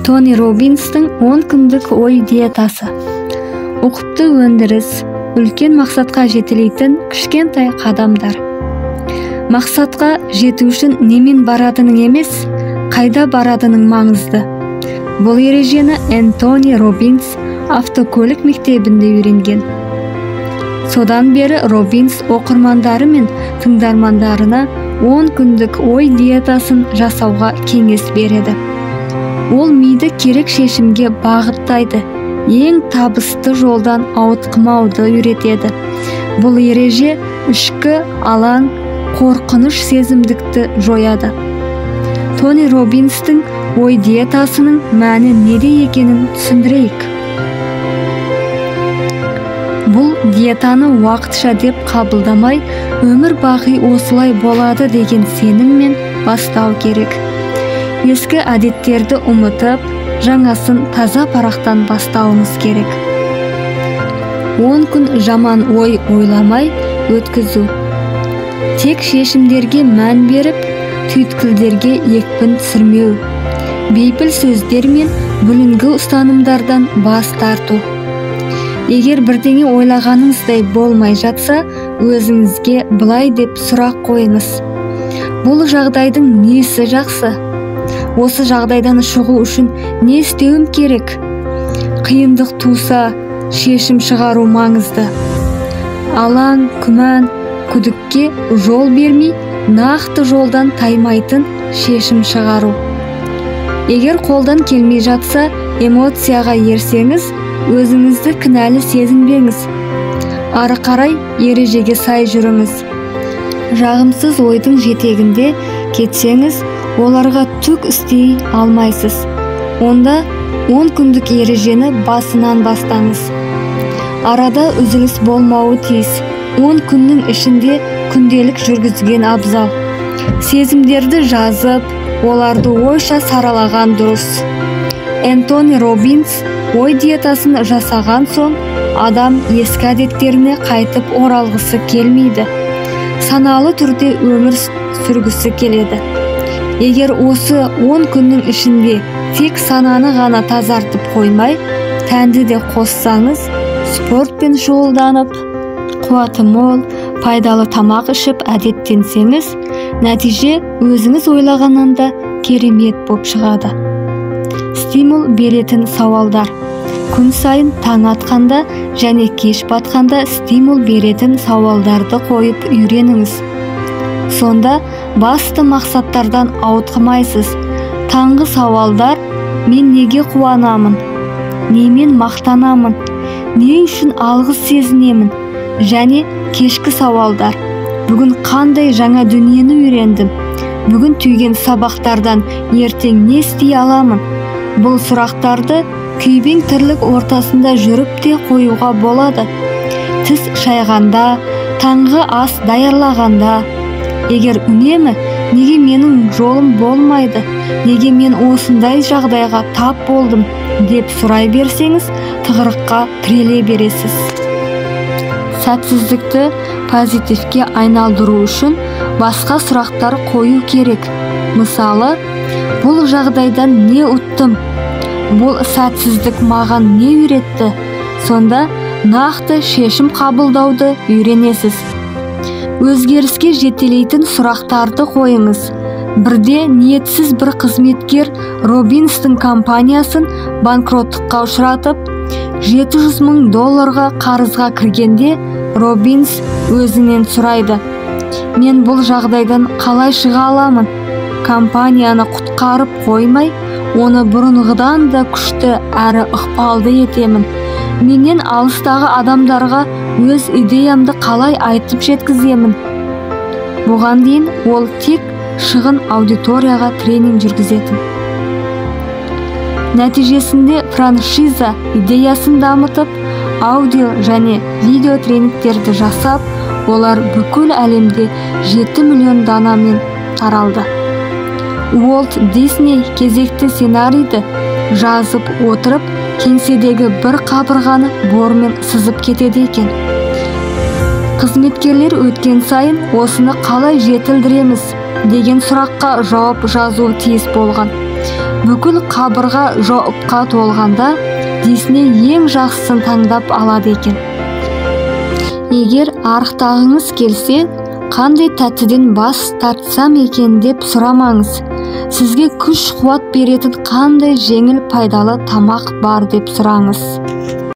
Тони Роббинстің 10 күндік ой диетасы. Ұқыпты өндіріс, үлкен мақсатқа жетелейтін кішкентай қадамдар. Мақсатқа жету үшін немен баратының емес, қайда баратының маңызды. Бұл ережені Энтони Роббинс автокөлік мектебінде үйренген. Содан бері Роббинс оқырмандары мен тыңдармандарына 10 күндік ой диетасын жасауға кеңес береді. Ол миды керек шешімге бағыттайды, ең табысты жолдан ауытқымауды үйретеді. Бұл ереже ішкі алаң, қорқыныш сезімдікті жояды. Тони Роббинстің ой диетасының мәні неде екенін түсіндірейік. Бұл диетаны уақытша деп қабылдамай, өмір бақи осылай болады деген сеніммен бастау керек. Ескі әдеттерді ұмытып, жаңасын таза парақтан бастауыңыз керек. 10 күн жаман ой ойламай өткізу. Тек шешімдерге мән беріп, түйткілдерге екпін түсірмеу. Бейпіл сөздер мен бүлінгі ұстанымдардан бас тарту. Егер бірдеңе ойлағаныңыздай болмай жатса, өзіңізге былай деп сұрақ қойыңыз. Бұл жағдайдың несі жақсы? Осы жағдайдан шығу үшін не істеуім керек? Қиындық туса, шешім шығару маңызды. Алаң, күмән, күдікке жол бермей, нақты жолдан таймайтын шешім шығару. Егер қолдан келмей жатса, эмоцияға ерсеңіз, өзіңізді кінәлі сезінбеңіз. Ары қарай ережеге сай жүріңіз. Жағымсыз ойдың жетегінде кетсеңіз, оларға түк істей алмайсыз. Онда 10 күндік ережені басынан бастаңыз. Арада үзіліс болмауы тиіс. 10 күннің ішінде күнделік жүргізген абзал. Сезімдерді жазып, оларды ойша саралаған дұрыс. Энтони Роббинс ой диетасын жасаған соң, адам ескі әдеттеріне қайтып оралғысы келмейді. Саналы түрде өмір сүргісі келеді. Егер осы 10 күннің ішінде тек сананы ғана тазартып қоймай, тәнді де қоссаңыз, спортпен шұғылданып, қуаты мол, пайдалы тамақ ішіп әдеттенсеңіз, нәтиже өзіңіз ойлағаннан да керемет боп шығады. Стимул беретін сауалдар. Күн сайын таң атқанда және кеш батқанда стимул беретін сауалдарды қойып үйреніңіз. Сонда басты мақсаттардан ауытқымайсыз. Таңғы сауалдар: мен неге қуанамын? Немен мақтанамын? Не үшін алғыс сезінемін? Және кешкі сауалдар: бүгін қандай жаңа дүниені үйрендім? Бүгін түйген сабақтардан ертең не істей аламын? Бұл сұрақтарды күйбең тірлік ортасында жүріп те қоюға болады. Тіс шайғанда, таңғы ас даярлағанда. Егер үнемі неге менің жолым болмайды, неге мен осындай жағдайға тап болдым деп сұрай берсеңіз, тығырыққа тіреле бересіз. Сәтсіздікті позитивке айналдыру үшін басқа сұрақтар қою керек. Мысалы, бұл жағдайдан не ұттым? Бұл сәтсіздік маған не үйретті? Сонда нақты шешім қабылдауды үйренесіз. Өзгеріске жетелейтін сұрақтарды қойыңыз. Бірде ниетсіз бір қызметкер Роббинстің компаниясын банкроттыққа ұшыратып, $700,000 қарызға кіргенде, Роббинс өзінен сұрайды: мен бұл жағдайдан қалай шыға аламын? Компанияны құтқарып қоймай, оны бұрынғыдан да күшті әрі ықпалды етемін. Менен алыстағы адамдарға өз идеямды қалай айтып жеткіземін? Бұған дейін ол тек шығын аудиторияға тренинг жүргізетін. Нәтижесінде франшиза идеясын дамытып, аудио және видео тренингтерді жасап, олар бүкіл әлемде 7 миллион данамен таралды. Уолт Дисней кезекті сценарийді жазып отырып, кеңседегі бір қабырғаны бормен сызып кетеді екен. Қызметкерлер өткен сайын осыны қалай жетілдіреміз деген сұраққа жауап жазуы тиіс болған. бүкіл қабырға жоққа толғанда десіне ең жақсысын таңдап алады екен. Егер арықтағыңыз келсе, қандай тәттіден бас тартсам екен деп сұрамаңыз. Сізге күш қуат беретін қандай жеңіл пайдалы тамақ бар деп сұраңыз.